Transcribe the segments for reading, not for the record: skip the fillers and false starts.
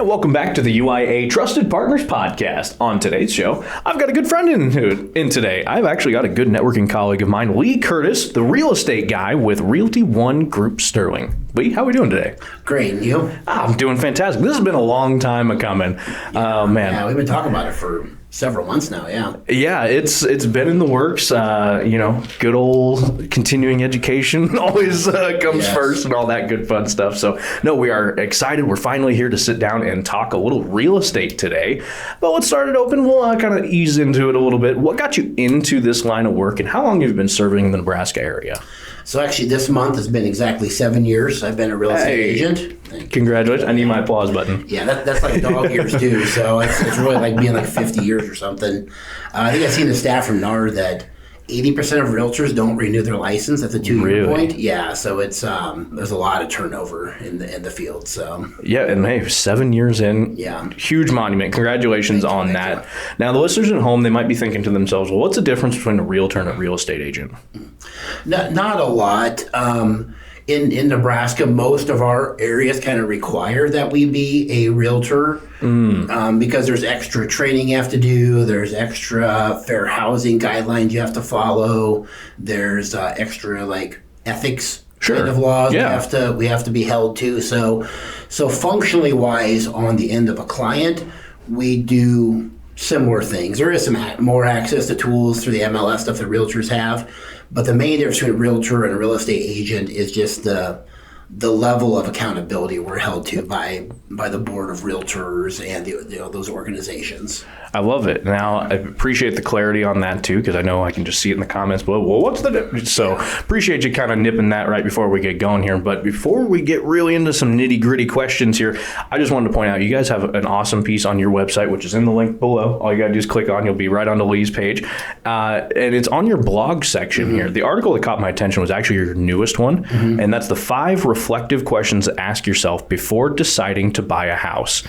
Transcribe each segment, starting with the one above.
Welcome back to the UIA Trusted Partners Podcast. On today's show, I've got a good friend in today. I've actually got a good networking colleague of mine, Lee Curtis, the real estate guy with Realty One Group Sterling. Lee, how are we doing today? Great, and you? I'm doing fantastic. This has been a long time coming. Man. Yeah, we've been talking about it for several months now, yeah. Yeah, it's been in the works. Good old continuing education always comes first and all that good fun stuff. So, no, we are excited. We're finally here to sit down and talk a little real estate today. But let's start it open. We'll kind of ease into it a little bit. What got you into this line of work, and how long have you been serving the Nebraska area? So actually this month has been exactly 7 years. I've been a real estate agent. Congratulations. I need my applause button. Yeah, that's like dog years too. So it's really like being like 50 years or something. I think I've seen the stat from NAR that 80% of realtors don't renew their license at the 2-year point. Yeah, so it's there's a lot of turnover in the field. So yeah, and hey, 7 years in, huge monument. Congratulations on that. Now, the listeners at home, they might be thinking to themselves, well, what's the difference between a realtor and a real estate agent? Not a lot. In Nebraska, most of our areas kind of require that we be a realtor because there's extra training you have to do. There's extra fair housing guidelines you have to follow. There's extra like ethics kind of laws we have to be held to. So functionally wise, on the end of a client, we do similar things. There is some more access to tools through the MLS stuff that realtors have, but the main difference between a realtor and a real estate agent is just the level of accountability we're held to by the board of realtors and those organizations. I love it. Now, I appreciate the clarity on that too, because I know I can just see it in the comments below. Well, what's the difference? So appreciate you kind of nipping that right before we get going here. But before we get really into some nitty gritty questions here, I just wanted to point out you guys have an awesome piece on your website, which is in the link below. All you got to do is click on, you'll be right onto Lee's page. And it's on your blog section here. The article that caught my attention was actually your newest one. And that's the 5 reflective questions to ask yourself before deciding to buy a house.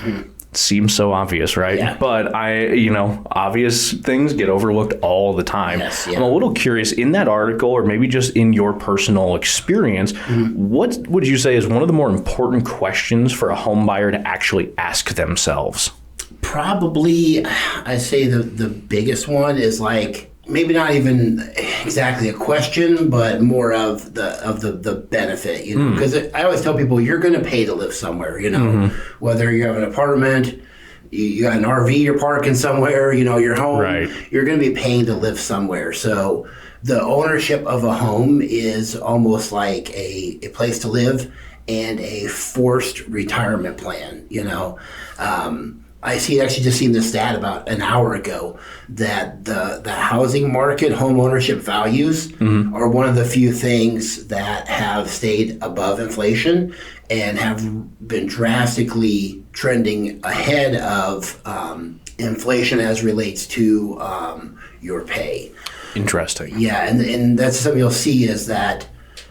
Seems so obvious, right? Yeah. But obvious things get overlooked all the time. Yes, yeah. I'm a little curious, in that article, or maybe just in your personal experience, what would you say is one of the more important questions for a home buyer to actually ask themselves? Probably, I say the biggest one is like, maybe not even exactly a question, but more of the benefit, because I always tell people you're going to pay to live somewhere, whether you have an apartment, you got an RV you're parking somewhere, your home, you're going to be paying to live somewhere. So the ownership of a home is almost like a place to live and a forced retirement plan, I actually just seen this stat about an hour ago that the housing market, home ownership values are one of the few things that have stayed above inflation and have been drastically trending ahead of inflation as relates to your pay. Interesting. Yeah, and that's something you'll see is that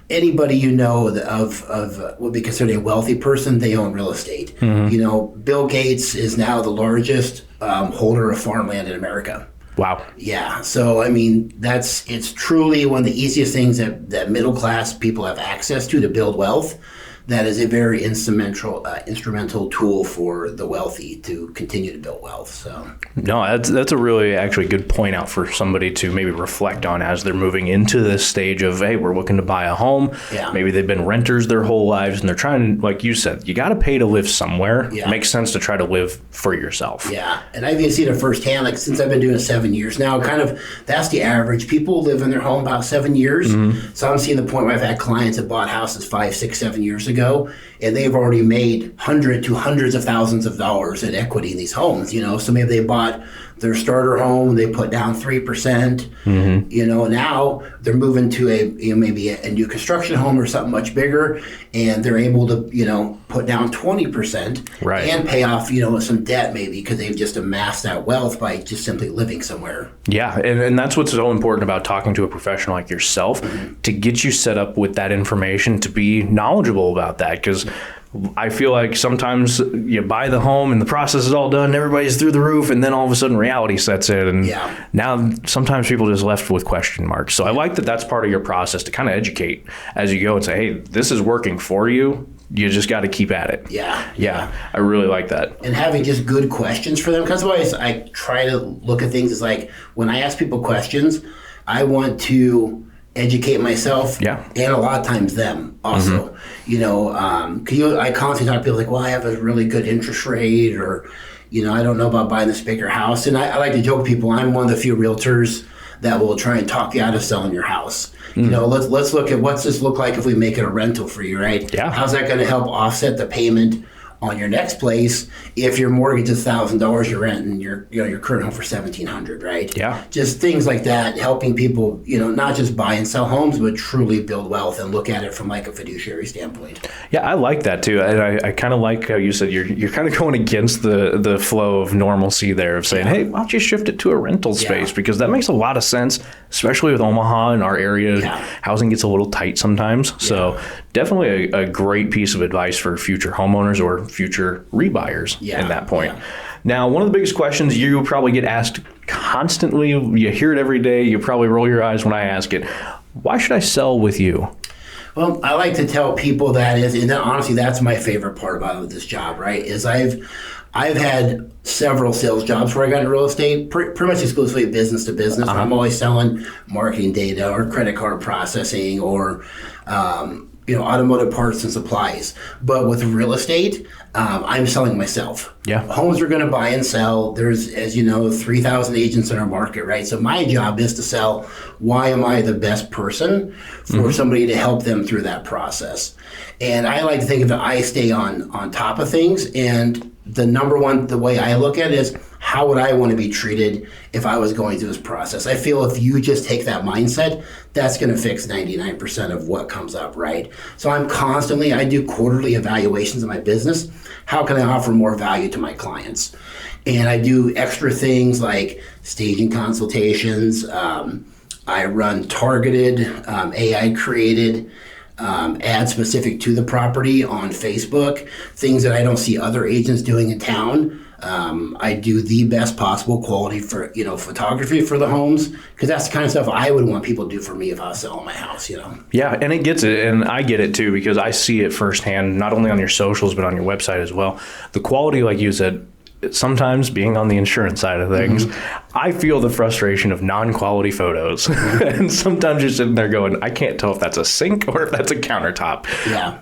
anybody of would be considered a wealthy person, they own real estate. Bill Gates is now the largest holder of farmland in America. Wow. Yeah. So, it's truly one of the easiest things that middle class people have access to build wealth. That is a very instrumental tool for the wealthy to continue to build wealth. So no, that's a really actually good point out for somebody to maybe reflect on as they're moving into this stage of, hey, we're looking to buy a home. Yeah. Maybe they've been renters their whole lives and they're trying to, like you said, you got to pay to live somewhere. Yeah. It makes sense to try to live for yourself. Yeah, and I've even seen it firsthand. Like since I've been doing it 7 years now, that's the average. People live in their home about 7 years. So I'm seeing the point where I've had clients that bought houses 5, 6, 7 years ago, and they've already made hundreds of thousands of dollars in equity in these homes, so maybe they bought their starter home, they put down 3%, now they're moving to maybe a new construction home or something much bigger, and they're able to, put down 20% and pay off, some debt maybe because they've just amassed that wealth by just simply living somewhere. Yeah, and that's what's so important about talking to a professional like yourself to get you set up with that information, to be knowledgeable about that, because I feel like sometimes you buy the home and the process is all done, everybody's through the roof, and then all of a sudden reality sets in. And now sometimes people are just left with question marks. So I like that that's part of your process to kind of educate as you go and say, hey, this is working for you. you just got to keep at it. Yeah. I really like that. And having just good questions for them. Because otherwise, I try to look at things as like, when I ask people questions, I want to educate myself, and a lot of times them also. You know, I constantly talk to people like, well, I have a really good interest rate, or, you know, I don't know about buying this bigger house. And I like to joke with people, I'm one of the few realtors that will try and talk you out of selling your house. You know, let's look at what's this look like if we make it a rental for you, right? Yeah. How's that going to help offset the payment on your next place if your mortgage is $1,000, you're renting your current home for $1,700, right? Yeah. Just things like that, helping people, you know, not just buy and sell homes, but truly build wealth and look at it from like a fiduciary standpoint. Yeah, I like that too. And I kind of like how you said you're kind of going against the flow of normalcy there of saying, hey, why don't you shift it to a rental space? Because that makes a lot of sense, especially with Omaha in our area. Housing gets a little tight sometimes. So definitely a great piece of advice for future homeowners or future rebuyers in that point. Now, one of the biggest questions you probably get asked constantly, you hear it every day, you probably roll your eyes when I ask it, why should I sell with you? Well, I like to tell people that is, and honestly, that's my favorite part about this job, right? Is I've had several sales jobs where I got into real estate, pretty much exclusively business to business. I'm always selling marketing data or credit card processing or automotive parts and supplies. But with real estate, I'm selling myself. Homes are going to buy and sell. There's, as you know, 3,000 agents in our market, right? So my job is to sell. Why am I the best person for somebody to help them through that process? And I like to think of it, I stay on top of things. And the way I look at it is, how would I want to be treated if I was going through this process? I feel if you just take that mindset, that's going to fix 99% of what comes up, right? So I do quarterly evaluations of my business. How can I offer more value to my clients? And I do extra things like staging consultations. I run targeted, AI-created ads specific to the property on Facebook, things that I don't see other agents doing in town. I do the best possible quality for, photography for the homes, because that's the kind of stuff I would want people to do for me if I was selling my house, Yeah, and it gets it, and I get it too, because I see it firsthand, not only on your socials, but on your website as well. The quality, like you said, sometimes being on the insurance side of things, I feel the frustration of non-quality photos. And sometimes you're sitting there going, I can't tell if that's a sink or if that's a countertop.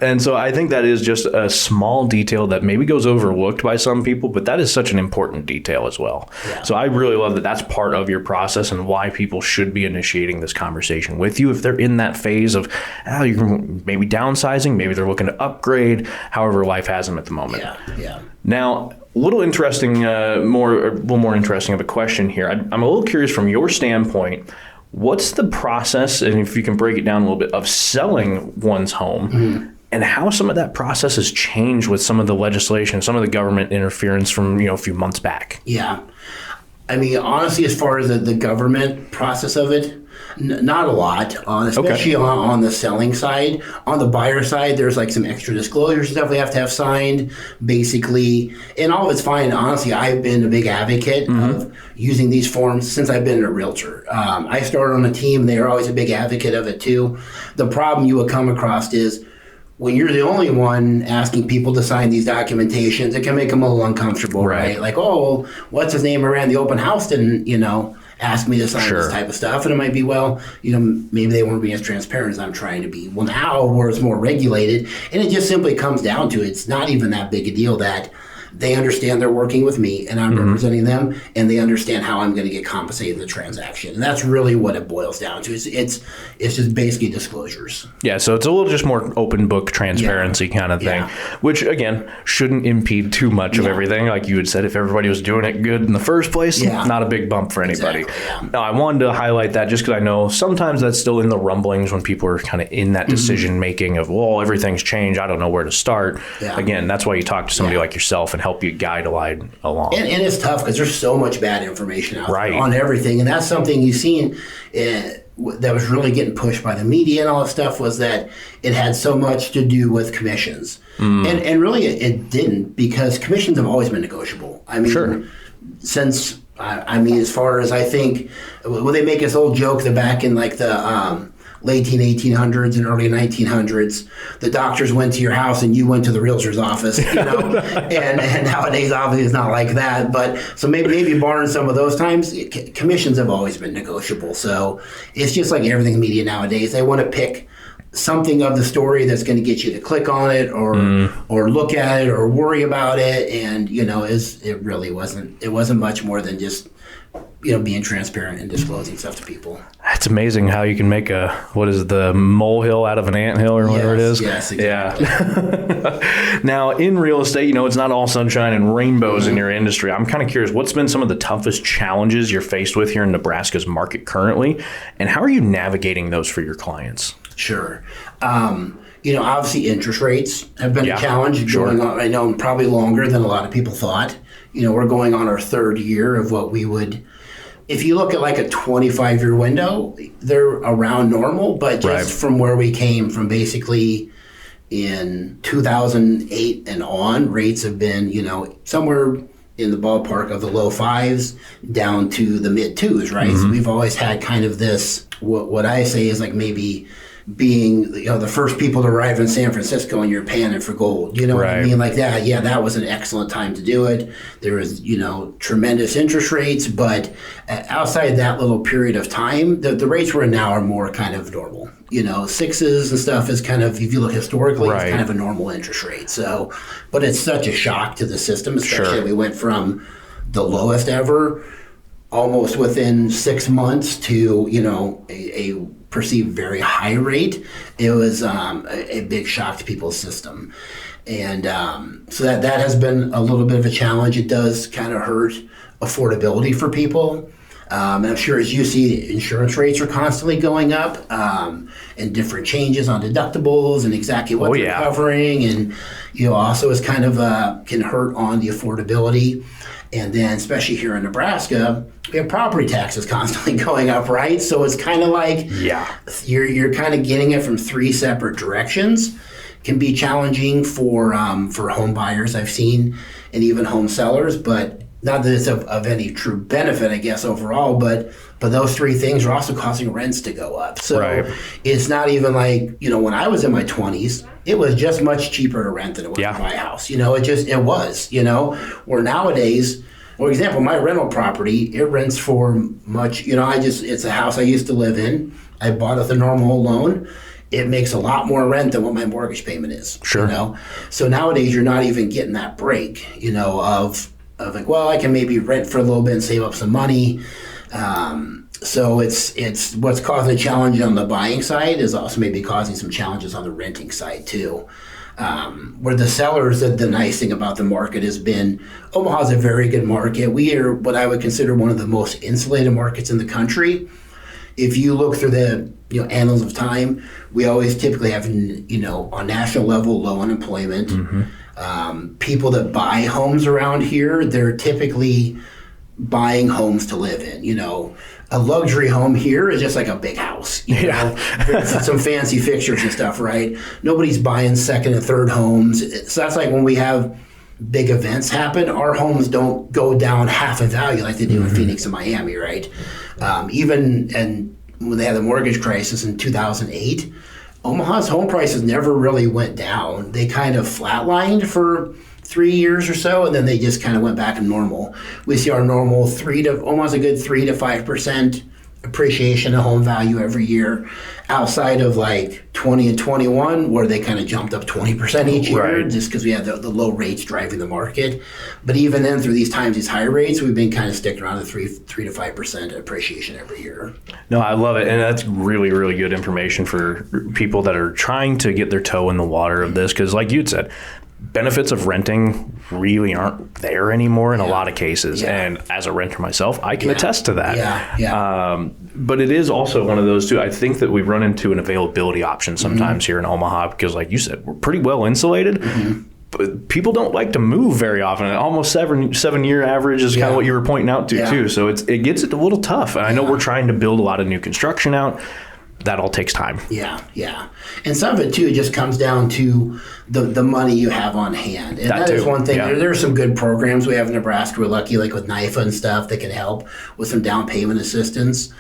And so I think that is just a small detail that maybe goes overlooked by some people, but that is such an important detail as well. So I really love that that's part of your process and why people should be initiating this conversation with you if they're in that phase of you're maybe downsizing, maybe they're looking to upgrade, however life has them at the moment. Now, a little interesting, more interesting of a question here. I'm a little curious from your standpoint. What's the process, and if you can break it down a little bit, of selling one's home, and how some of that process has changed with some of the legislation, some of the government interference from a few months back? I mean, honestly, as far as the government process of it, not a lot, especially on the selling side. On the buyer side, there's like some extra disclosure stuff we have to have signed, basically, and all of it's fine. Honestly, I've been a big advocate of using these forms since I've been a realtor. I started on a team; they were always a big advocate of it too. The problem you will come across is, when you're the only one asking people to sign these documentations, it can make them a little uncomfortable, right? Like, oh, what's his name around the open house didn't, ask me to sign this type of stuff. And it might be, well, maybe they weren't being as transparent as I'm trying to be. Well, now where it's more regulated, and it just simply comes down to, it's not even that big a deal that they understand they're working with me and I'm representing them, and they understand how I'm going to get compensated in the transaction. And that's really what it boils down to. It's just basically disclosures. Yeah, so it's a little just more open book transparency kind of thing, which again shouldn't impede too much of everything. Like you had said, if everybody was doing it good in the first place, not a big bump for anybody. Exactly, Now, I wanted to highlight that just because I know sometimes that's still in the rumblings when people are kind of in that decision making of, well, everything's changed, I don't know where to start. Again, that's why you talk to somebody like yourself and help you guide along. And it's tough because there's so much bad information out there on everything. And that's something you've seen that was really getting pushed by the media and all that stuff, was that it had so much to do with commissions. And really it didn't, because commissions have always been negotiable. I mean, since, as far as I think, well, they make this old joke that back in like the late 1800s and early 1900s, the doctors went to your house and you went to the realtor's office, and nowadays obviously it's not like that. But so maybe barring some of those times, commissions have always been negotiable. So it's just like everything in media nowadays. They want to pick something of the story that's going to get you to click on it or look at it or worry about it. And, it really wasn't much more than just, being transparent and disclosing stuff to people. It's amazing how you can make the molehill out of an anthill or whatever it is. Yes, exactly. Yeah. Now, in real estate, it's not all sunshine and rainbows in your industry. I'm kind of curious, what's been some of the toughest challenges you're faced with here in Nebraska's market currently, and how are you navigating those for your clients? Sure. Obviously interest rates have been a challenge going on. I know probably longer than a lot of people thought. We're going on our third year of what we would, if you look at like a 25-year window, they're around normal, but just from where we came from, basically in 2008 and on, rates have been, somewhere in the ballpark of the low fives down to the mid twos, right? Mm-hmm. So we've always had kind of this, what I say is like maybe being the first people to arrive in San Francisco and you're panning for gold. You know what I mean? Like that. Yeah, that was an excellent time to do it. There was, tremendous interest rates, but outside that little period of time, the rates we're in now are more kind of normal. Sixes and stuff is kind of, if you look historically, it's kind of a normal interest rate. So, but it's such a shock to the system, especially we went from the lowest ever almost within 6 months to, a perceived very high rate. It was a big shock to people's system. And so that has been a little bit of a challenge. It does kind of hurt affordability for people. And I'm sure as you see, insurance rates are constantly going up and different changes on deductibles and exactly what they're covering. And, also is kind of can hurt on the affordability. And then, especially here in Nebraska, we have property taxes constantly going up, right? So it's kind of like you're kind of getting it from three separate directions. Can be challenging for home buyers, I've seen, and even home sellers. But not that it's of any true benefit, I guess, overall. But those three things are also causing rents to go up. So it's not even like, when I was in my 20s, it was just much cheaper to rent than it was to buy a house. It was, where nowadays, for example, my rental property, it rents for much, it's a house I used to live in. I bought it with a normal loan. It makes a lot more rent than what my mortgage payment is. Sure. So nowadays you're not even getting that break, of like, well, I can maybe rent for a little bit and save up some money. So it's what's causing a challenge on the buying side is also maybe causing some challenges on the renting side too. Where the sellers, the nice thing about the market has been, Omaha's a very good market. We are what I would consider one of the most insulated markets in the country. If you look through the annals of time, we always typically have on national level low unemployment. Mm-hmm. People that buy homes around here, they're typically buying homes to live in. A luxury home here is just like a big house, some fancy fixtures and stuff, right? Nobody's buying second and third homes. So that's like when we have big events happen, our homes don't go down half in value like they do in Phoenix and Miami, right? Even when they had the mortgage crisis in 2008, Omaha's home prices never really went down. They kind of flatlined for 3 years or so, and then they just kind of went back to normal. We see our normal almost a good 3 to 5% appreciation of home value every year, outside of like 20 and 21, where they kind of jumped up 20% each year, just because we had the low rates driving the market. But even then, through these times, these high rates, we've been kind of sticking around the 3 to 5% appreciation every year. No, I love it. And that's really, really good information for people that are trying to get their toe in the water of this. Because like you'd said, benefits of renting really aren't there anymore in a lot of cases. And as a renter myself, I can attest to that. But it is also one of those too. I think that we run into an availability option sometimes here in Omaha because, like you said, we're pretty well insulated. But people don't like to move very often. Almost 7-year average is kind of what you were pointing out to too. So it gets it a little tough. And I know we're trying to build a lot of new construction out. That all takes time. Yeah. And some of it too just comes down to the money you have on hand. And that is one thing. There are some good programs we have in Nebraska. We're lucky, like with NIFA and stuff, that can help with some down payment assistance.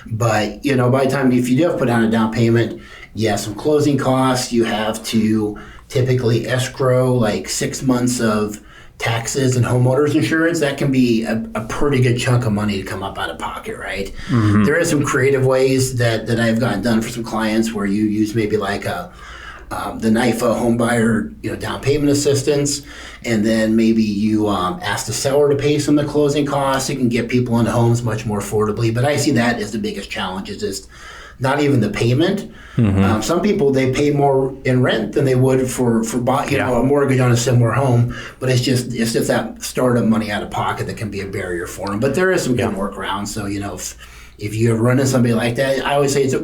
But, by the time, if you do have to put down a down payment, you have some closing costs. You have to typically escrow like 6 months of taxes and homeowners insurance. That can be a pretty good chunk of money to come up out of pocket, right? There is some creative ways that I've gotten done for some clients where you use maybe like the NIFA home buyer, down payment assistance, and then maybe you ask the seller to pay some of the closing costs. It can get people into homes much more affordably. But I see that as the biggest challenge is just not even the payment. Some people, they pay more in rent than they would for a mortgage on a similar home. But it's just that startup money out of pocket that can be a barrier for them. But there is some good workarounds. So if you ever run into somebody like that, I always say it's at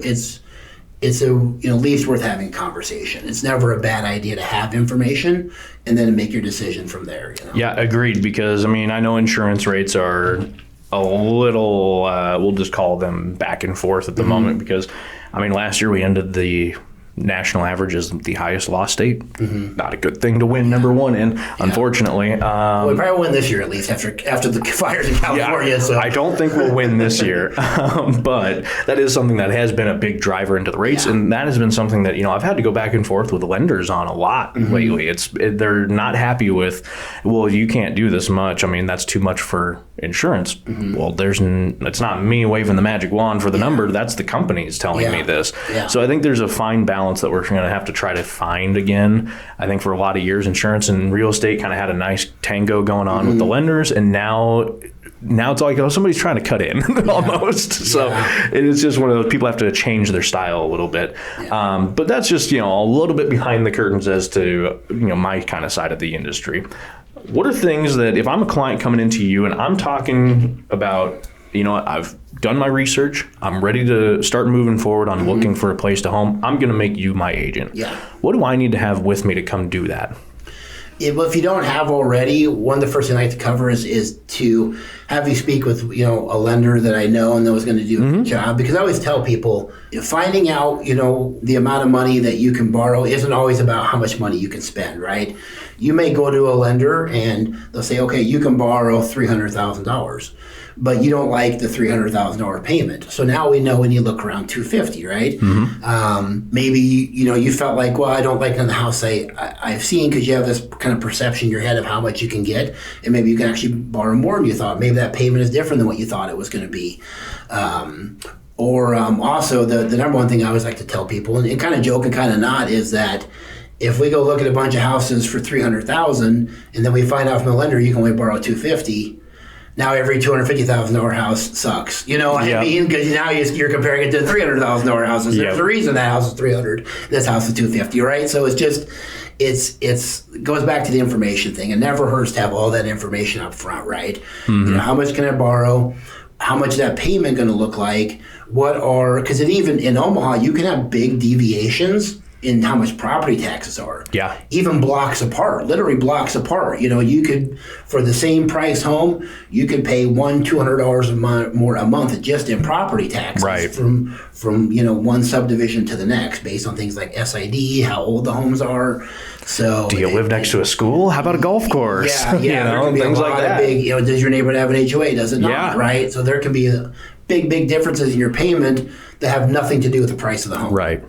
least worth having a conversation. It's never a bad idea to have information and then make your decision from there. Yeah, agreed. Because I know insurance rates are a little, we'll just call them back and forth at the moment, because last year we ended the national average as the highest loss state. Not a good thing to win number one in, unfortunately. We probably win this year at least after the fires in California. So I don't think we'll win this year, but that is something that has been a big driver into the rates, and that has been something that I've had to go back and forth with the lenders on a lot lately. They're not happy with, well, you can't do this much. That's too much for insurance. Well, it's not me waving the magic wand for the number. That's the companies telling me this. So I think there's a fine balance that we're going to have to try to find again. I think for a lot of years, insurance and real estate kind of had a nice tango going on with the lenders, and now it's like somebody's trying to cut in almost. So it's just one of those, people have to change their style a little bit. But that's just a little bit behind the curtains as to my kind of side of the industry. What are things that, if I'm a client coming into you and I'm talking about, I've done my research, I'm ready to start moving forward on looking for a place to home, I'm going to make you my agent. What do I need to have with me to come do that? If you don't have already, one of the first things I like to cover is to have you speak with a lender that I know and that was going to do a good job. Because I always tell people, finding out the amount of money that you can borrow isn't always about how much money you can spend, right? You may go to a lender and they'll say, okay, you can borrow $300,000. But you don't like the $300,000 payment. So now we know we need to look around $250,000, right? Maybe you felt like, well, I don't like in the house I've seen, because you have this kind of perception in your head of how much you can get, and maybe you can actually borrow more than you thought. Maybe that payment is different than what you thought it was going to be. Also, the number one thing I always like to tell people, and kind of joke and kind of not, is that if we go look at a bunch of houses for $300,000 and then we find out from the lender you can only borrow $250,000. Now every $250,000 house sucks. You know what I mean? Because now you're comparing it to $300,000 houses. There's a reason that house is $300,000, this house is $250,000, right? So it's just it goes back to the information thing. It never hurts to have all that information up front, right? How much can I borrow? How much is that payment going to look like? Because even in Omaha, you can have big deviations in how much property taxes are. Even blocks apart, literally blocks apart. You could, for the same price home, you could pay $200 more a month just in property taxes from one subdivision to the next, based on things like SID, how old the homes are. So, do you live next to a school? How about a golf course? There can be things like that. Big, does your neighborhood have an HOA? Does it not? Right. So there can be big differences in your payment that have nothing to do with the price of the home. Right.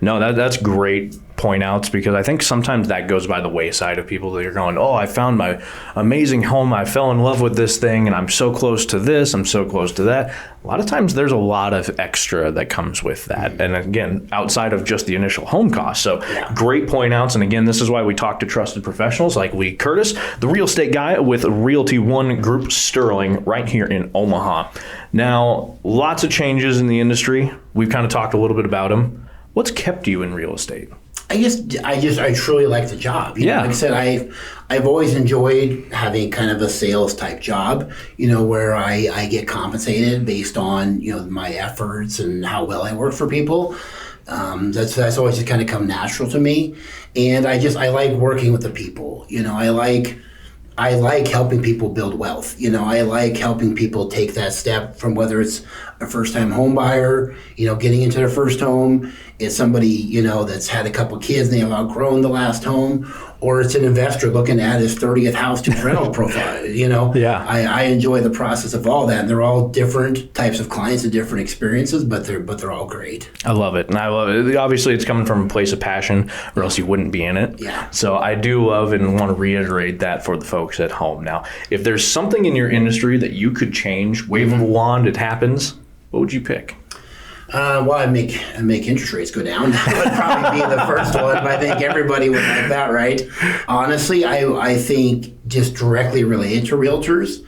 No, that's great point outs, because I think sometimes that goes by the wayside of people that are going, oh, I found my amazing home, I fell in love with this thing, and I'm so close to this, I'm so close to that. A lot of times there's a lot of extra that comes with that. And again, outside of just the initial home cost. So great point outs. And again, this is why we talk to trusted professionals like Lee Curtis, the real estate guy with Realty One Group Sterling right here in Omaha. Now, lots of changes in the industry. We've kind of talked a little bit about them. What's kept you in real estate? I truly like the job. Like I said, I've always enjoyed having kind of a sales type job, where I get compensated based on, my efforts and how well I work for people. That's always just kind of come natural to me. And I like working with the people. I like helping people build wealth. I like helping people take that step from whether it's a first-time home buyer, getting into their first home. It's somebody, that's had a couple kids and they've outgrown the last home, or it's an investor looking at his 30th house to rental profile. Yeah. I enjoy the process of all that. And they're all different types of clients and different experiences, but they're all great. I love it. And I love it. Obviously, it's coming from a place of passion, or else you wouldn't be in it. Yeah. So I do love and want to reiterate that for the folks at home. Now, if there's something in your industry that you could change, wave of a wand, it happens, what would you pick? Well, I make interest rates go down. That would probably be the first one, but I think everybody would like that, right? Honestly, I think just directly related to realtors,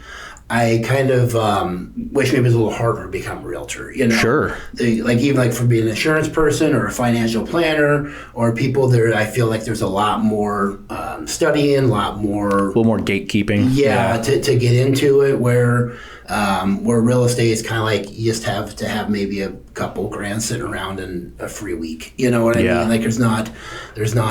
I kind of wish maybe it was a little harder to become a realtor. Sure. Even for being an insurance person or a financial planner or people there, I feel like there's a lot more studying, a lot more, a little more gatekeeping. Yeah, to get into it where real estate is kind of like you just have to have maybe a couple grand sitting around in a free week. You know what I mean? Like there's not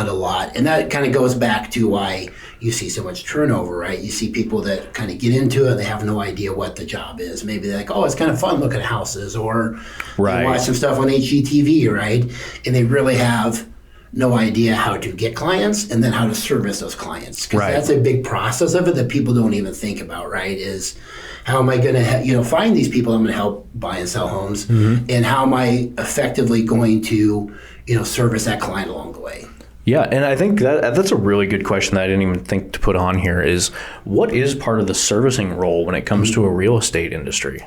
a lot, and that kind of goes back to why you see so much turnover, right? You see people that kind of get into it, they have no idea what the job is. Maybe they're like, oh, it's kind of fun looking at houses, or they watch some stuff on HGTV, right? And they really have no idea how to get clients and then how to service those clients. Because that's a big process of it that people don't even think about, right? Is how am I going to find these people I'm going to help buy and sell homes, and how am I effectively going to service that client along the way? Yeah, and I think that's a really good question that I didn't even think to put on here is what is part of the servicing role when it comes to a real estate industry?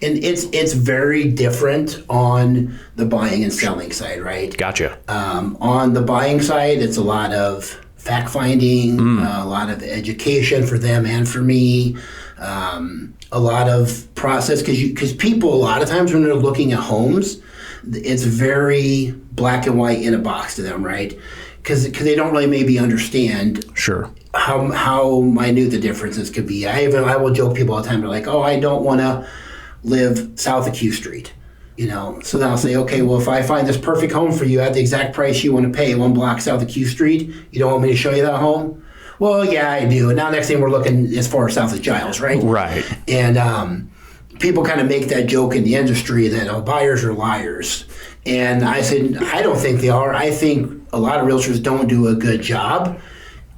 And it's very different on the buying and selling side, right? Gotcha. On the buying side, it's a lot of fact finding, a lot of education for them and for me, a lot of process because people a lot of times when they're looking at homes, it's very black and white in a box to them, right? Because they don't really maybe understand how minute the differences could be. I will joke people all the time. They're like, oh, I don't want to live south of Q Street. So then I'll say, okay, well, if I find this perfect home for you at the exact price you want to pay, 1 block south of Q Street, you don't want me to show you that home? Well, yeah, I do. And now next thing we're looking as far south as Giles, right? Right. And people kind of make that joke in the industry that buyers are liars. And I said, I don't think they are. I think a lot of realtors don't do a good job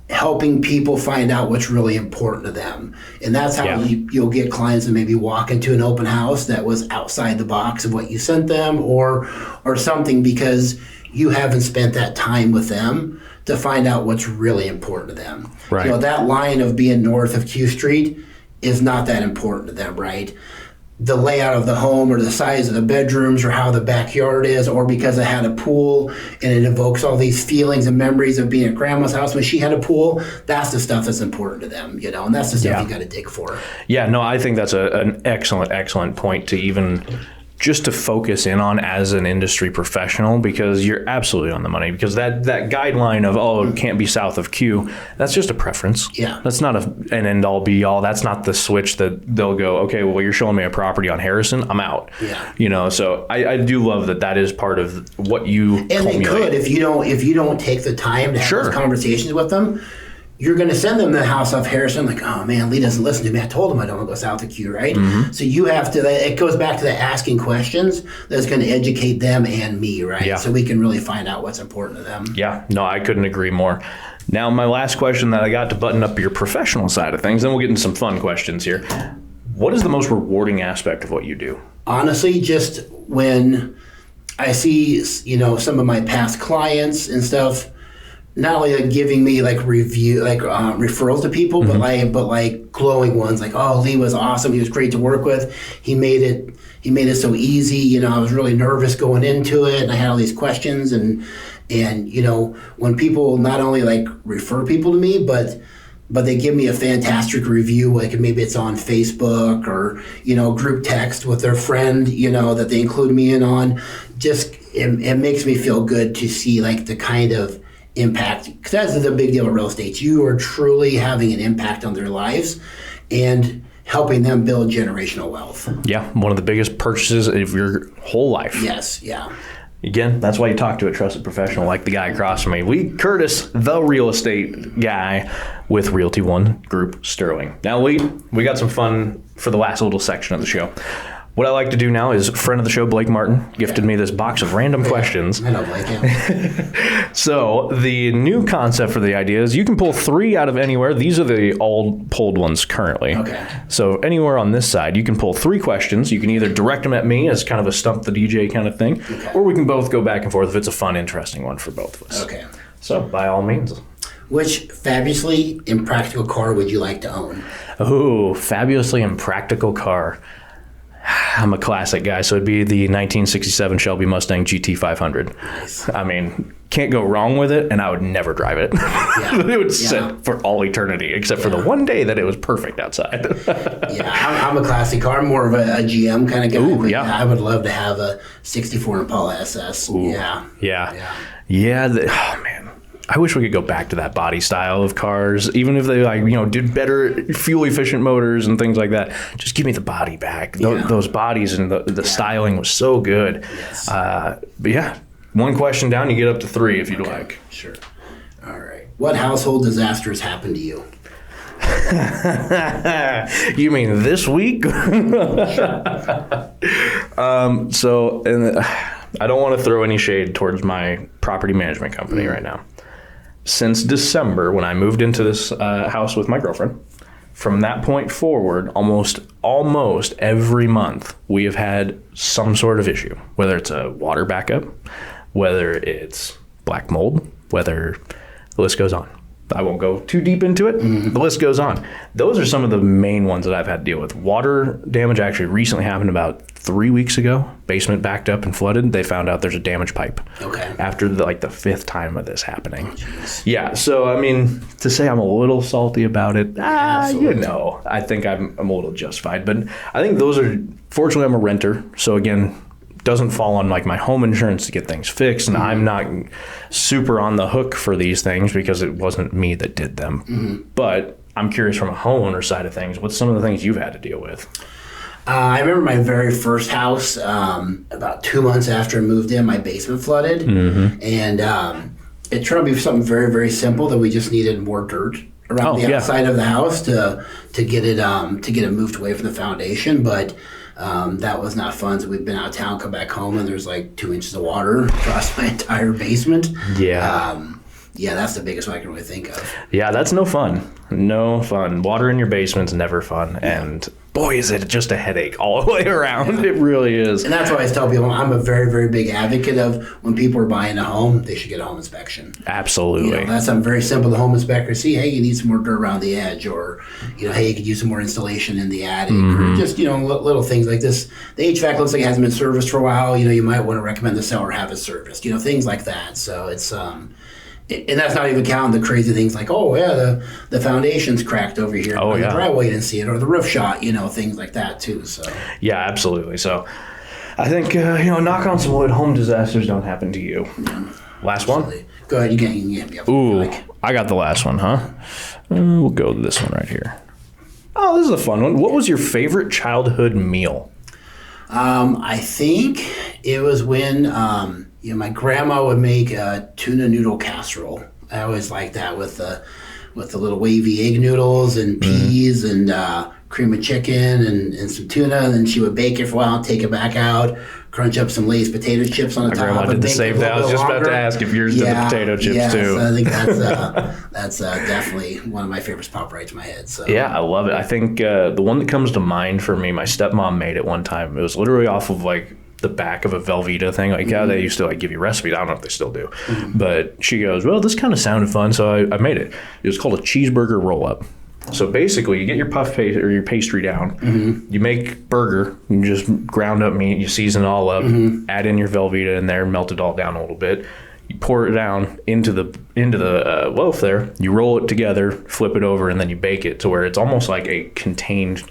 helping people find out what's really important to them. And that's how you'll get clients that maybe walk into an open house that was outside the box of what you sent them or something because you haven't spent that time with them to find out what's really important to them. Right. That line of being north of Q Street is not that important to them, right? The layout of the home or the size of the bedrooms or how the backyard is, or because it had a pool and it evokes all these feelings and memories of being at grandma's house when she had a pool, that's the stuff that's important to them, and that's the stuff you got to dig for. Yeah, no, I think that's an excellent point to even just to focus in on as an industry professional, because you're absolutely on the money. Because that guideline of, it can't be south of Q, that's just a preference. Yeah. That's not an end all be all. That's not the switch that they'll go, okay, well, you're showing me a property on Harrison, I'm out. Yeah. So I do love that is part of what you and they could, if you don't take the time to have those conversations with them, you're going to send them to the house off Harrison, like, oh man, Lee doesn't listen to me. I told him I don't want to go south of Q, right? So you have to, it goes back to the asking questions that's going to educate them and me, right? Yeah. So we can really find out what's important to them. Yeah, no, I couldn't agree more. Now, my last question that I got to button up your professional side of things, then we'll get into some fun questions here. What is the most rewarding aspect of what you do? Honestly, just when I see, some of my past clients and stuff, not only giving me referrals to people, but glowing ones, like, oh, Lee was awesome. He was great to work with. He made it so easy. I was really nervous going into it, and I had all these questions. And when people not only refer people to me, but they give me a fantastic review, maybe it's on Facebook or group text with their friend, that they include me in on. Just it makes me feel good to see the kind of impact, because that's the big deal with real estate. You are truly having an impact on their lives and helping them build generational wealth. Yeah, one of the biggest purchases of your whole life. Yes, yeah. Again, that's why you talk to a trusted professional like the guy across from me. Lee Curtis, the real estate guy with Realty One Group Sterling. Now, Lee, we got some fun for the last little section of the show. What I like to do now is friend of the show, Blake Martin, gifted me this box of random questions. I know Blake. Yeah. So the new concept for the idea is you can pull 3 out of anywhere. These are the all pulled ones currently. Okay. So anywhere on this side, you can pull 3 questions. You can either direct them at me as kind of a stump the DJ kind of thing, or we can both go back and forth if it's a fun, interesting one for both of us. Okay. So by all means. Which fabulously impractical car would you like to own? Oh, fabulously impractical car. I'm a classic guy, so it'd be the 1967 Shelby Mustang GT500. Nice. I mean, can't go wrong with it, and I would never drive it. Yeah. It would sit for all eternity, except for the one day that it was perfect outside. Yeah, I'm a classic car. I'm more of a GM kind of guy. Ooh, but yeah. I would love to have a 64 Impala SS. Ooh, Yeah. Oh, man. I wish we could go back to that body style of cars, even if they did better fuel efficient motors and things like that. Just give me the body back. Those bodies and the styling was so good. Yes. But yeah, one question down, you get up to 3 if you'd like. Sure. All right. What household disasters happened to you? You mean this week? I don't want to throw any shade towards my property management company right now. Since December, when I moved into this house with my girlfriend, from that point forward, almost every month, we have had some sort of issue, whether it's a water backup, whether it's black mold, whether the list goes on. I won't go too deep into it. The list goes on. Those are some of the main ones that I've had to deal with. Water damage actually recently happened about 3 weeks ago. Basement backed up and flooded. They found out there's a damaged pipe. Okay. After the 5th time of this happening. Yeah. So I mean, to say I'm a little salty about it, I think I'm a little justified. But I think those are. Fortunately, I'm a renter, so again, doesn't fall on my home insurance to get things fixed, and I'm not super on the hook for these things because it wasn't me that did them. But I'm curious from a homeowner side of things, what's some of the things you've had to deal with? I remember my very first house, about 2 months after I moved in, my basement flooded, and it turned out to be something very, very simple that we just needed more dirt around the outside of the house to get it moved away from the foundation, but that was not fun. So we've been out of town, come back home, and there's 2 inches of water across my entire basement. Yeah, that's the biggest one I can really think of. Yeah, that's no fun. No fun. Water in your basement's never fun. Yeah. And boy, is it just a headache all the way around. Yeah. It really is. And that's why I tell people I'm a very, very big advocate of when people are buying a home, they should get a home inspection. Absolutely. That's something very simple. The home inspector see, hey, you need some more dirt around the edge, or hey, you could use some more installation in the attic, or just little things like this. The HVAC looks like it hasn't been serviced for a while. You might want to recommend the seller have it serviced. Things like that. So it's and that's not even counting the crazy things like, the foundation's cracked over here. The driveway didn't see it, or the roof shot, things like that too. So yeah, absolutely. So I think knock on some wood, home disasters don't happen to you. Last absolutely. One. Go ahead, you can hit me up. Ooh, I got the last one, huh? We'll go to this one right here. Oh, this is a fun one. What was your favorite childhood meal? I think it was when my grandma would make a tuna noodle casserole. I always liked that with the little wavy egg noodles and peas and cream of chicken and some tuna. And then she would bake it for a while, take it back out, crunch up some Lay's potato chips on the top. My grandma did the same thing. I was just about to ask if yours did the potato chips too. So I think that's definitely one of my favorites. Pop right to my head. So yeah, I love it. I think the one that comes to mind for me, my stepmom made it one time. It was literally off of the back of a Velveeta thing. They used to give you recipes. I don't know if they still do. But she goes, well, this kind of sounded fun, so I made it. It was called a cheeseburger roll-up. So basically, you get your puff paste or your pastry down. You make burger. You just ground up meat. You season it all up. Add in your Velveeta in there. Melt it all down a little bit. You pour it down into the loaf there. You roll it together, flip it over, and then you bake it to where it's almost like a contained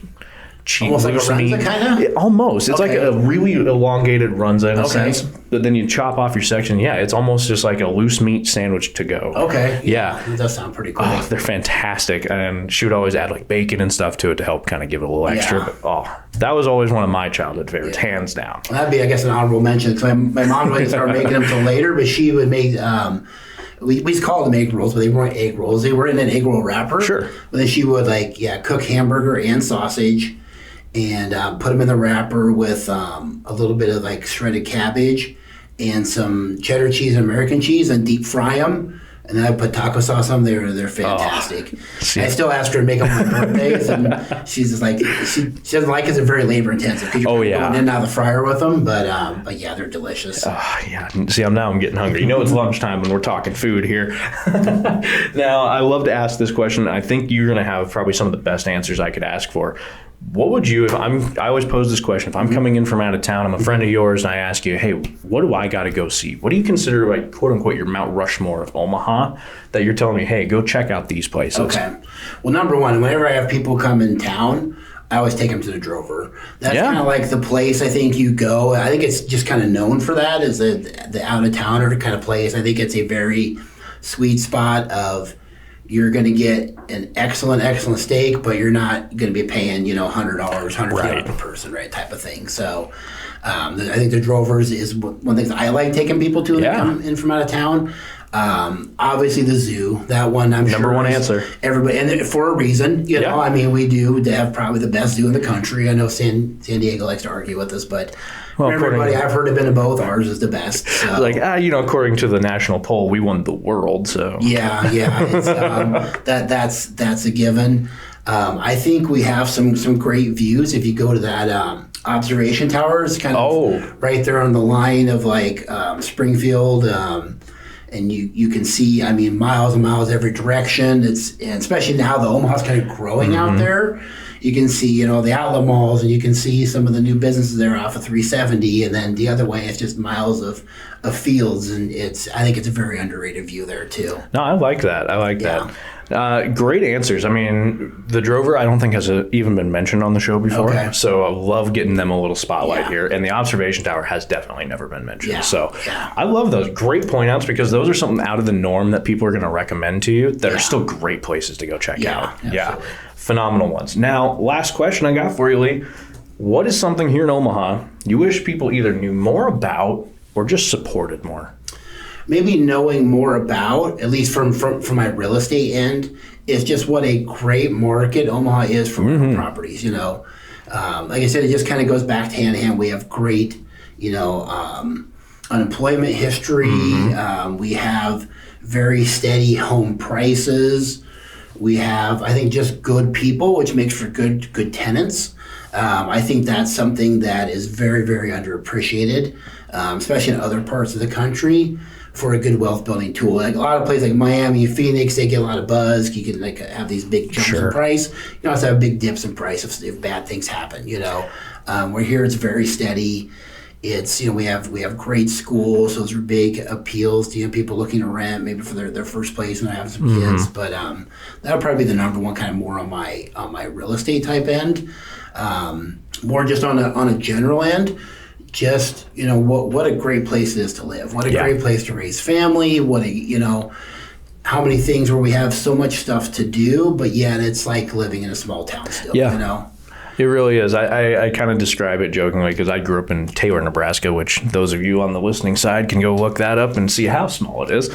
cheese. Almost like a runza, kind of? Almost. It's like a really elongated runza in a sense. But then you chop off your section. Yeah, it's almost just like a loose meat sandwich to go. Okay. Yeah. That does sound pretty cool. Oh, they're fantastic. And she would always add bacon and stuff to it to help kind of give it a little extra. Yeah. But that was always one of my childhood favorites, hands down. Well, that'd be, I guess, an honorable mention. Because my mom wouldn't start making them until later, but she would make... we used to call them egg rolls, but they weren't egg rolls. They were in an egg roll wrapper. Sure. But then she would cook hamburger and sausage, and put them in the wrapper with a little bit of like shredded cabbage and some cheddar cheese and American cheese, and deep fry them. And then I put taco sauce on them. They're fantastic. I still ask her to make them on my birthdays, and she's just like, she doesn't like it. They're very labor intensive because you're going in and out of the fryer with them. But yeah, they're delicious. Yeah. See, I'm getting hungry. You know, it's lunchtime when we're talking food here. Now, I love to ask this question. I think you're going to have probably some of the best answers I could ask for. What would you, I always pose this question, if I'm coming in from out of town, I'm a friend of yours, and I ask you, hey, what do I got to go see? What do you consider, like, quote unquote, your Mount Rushmore of Omaha that you're telling me, hey, go check out these places? Okay. Well, number one, whenever I have people come in town, I always take them to the Drover. That's kind of like the place I think you go. I think it's just kind of known for that, is the out-of-towner kind of place. I think it's a very sweet spot of, you're going to get an excellent steak, but you're not going to be paying, $100, $150 per person, right, type of thing. So I think the Drovers is one thing that I like taking people to that come in from out of town. Obviously the zoo, that one I'm number sure one answer. Everybody, and for a reason, you know. I mean, we do have probably the best zoo in the country. I know San Diego likes to argue with us, but everybody I've heard have been to both. Ours is the best. So. Like, according to the national poll, we won the world. So yeah, it's, that's a given. I think we have some great views if you go to that observation tower. It's kind of right there on the line of like Springfield. And you can see, I mean, miles and miles every direction. And especially now the Omaha's kind of growing out there. You can see, the outlet malls, and you can see some of the new businesses there off of 370. And then the other way, it's just miles of fields. And I think it's a very underrated view there too. No, I like that. that. Great answers. I mean, the Drover, I don't think has even been mentioned on the show before. Okay. So I love getting them a little spotlight here. And the observation tower has definitely never been mentioned. I love those. Great point outs, because those are something out of the norm that people are going to recommend to you that are still great places to go check out. Absolutely. Yeah. Phenomenal ones. Now, last question I got for you, Lee. What is something here in Omaha you wish people either knew more about or just supported more? Maybe knowing more about, at least from my real estate end, is just what a great market Omaha is for rental properties. Like I said, it just kind of goes back to hand in hand. We have great, unemployment history. We have very steady home prices. We have, I think, just good people, which makes for good tenants. I think that's something that is very, very underappreciated, especially in other parts of the country, for a good wealth building tool. Like a lot of places like Miami, Phoenix, they get a lot of buzz. You can have these big jumps in price. You also have big dips in price if bad things happen. Where here it's very steady. It's we have great schools. So those are big appeals to people looking to rent, maybe for their first place when I have some kids. But that'll probably be the number one, kind of more on my real estate type end. More just on a general end. Just what a great place it is to live. What a great place to raise family. How many things where we have so much stuff to do, but yet it's like living in a small town still. It really is. I kind of describe it jokingly because I grew up in Taylor, Nebraska, which those of you on the listening side can go look that up and see how small it is.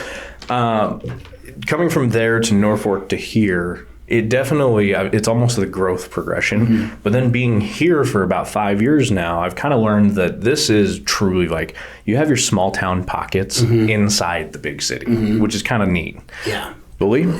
Coming from there to Norfolk to here, it definitely, it's almost the growth progression. But then being here for about 5 years now, I've kind of learned that this is truly like, you have your small town pockets inside the big city, which is kind of neat. Yeah. Billy,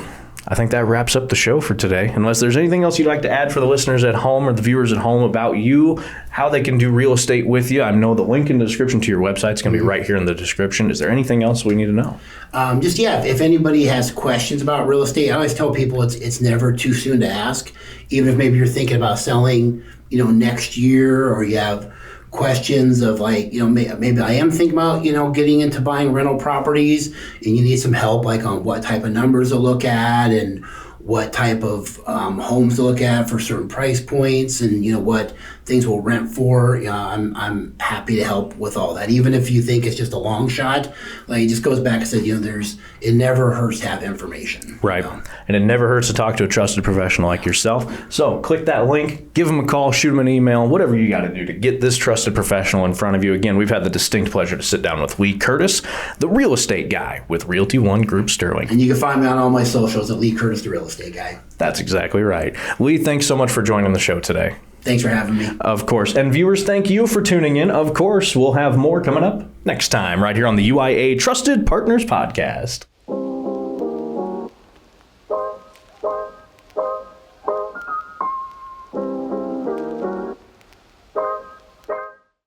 I think that wraps up the show for today. Unless there's anything else you'd like to add for the listeners at home or the viewers at home about you, how they can do real estate with you. I know the link in the description to your website is going to be right here in the description. Is there anything else we need to know? If anybody has questions about real estate, I always tell people it's never too soon to ask. Even if maybe you're thinking about selling, next year, or you have questions of maybe I am thinking about, getting into buying rental properties, and you need some help on what type of numbers to look at and what type of homes to look at for certain price points, and what things will rent for. I'm happy to help with all that. Even if you think it's just a long shot, it just goes back and said, it never hurts to have information. Right. And it never hurts to talk to a trusted professional like yourself. So click that link, give them a call, shoot them an email, whatever you got to do to get this trusted professional in front of you. Again, we've had the distinct pleasure to sit down with Lee Curtis, the real estate guy with Realty One Group Sterling. And you can find me on all my socials at Lee Curtis, the real estate guy. That's exactly right. Lee, thanks so much for joining the show today. Thanks for having me. Of course. And viewers, thank you for tuning in. Of course, we'll have more coming up next time right here on the UIA Trusted Partners Podcast.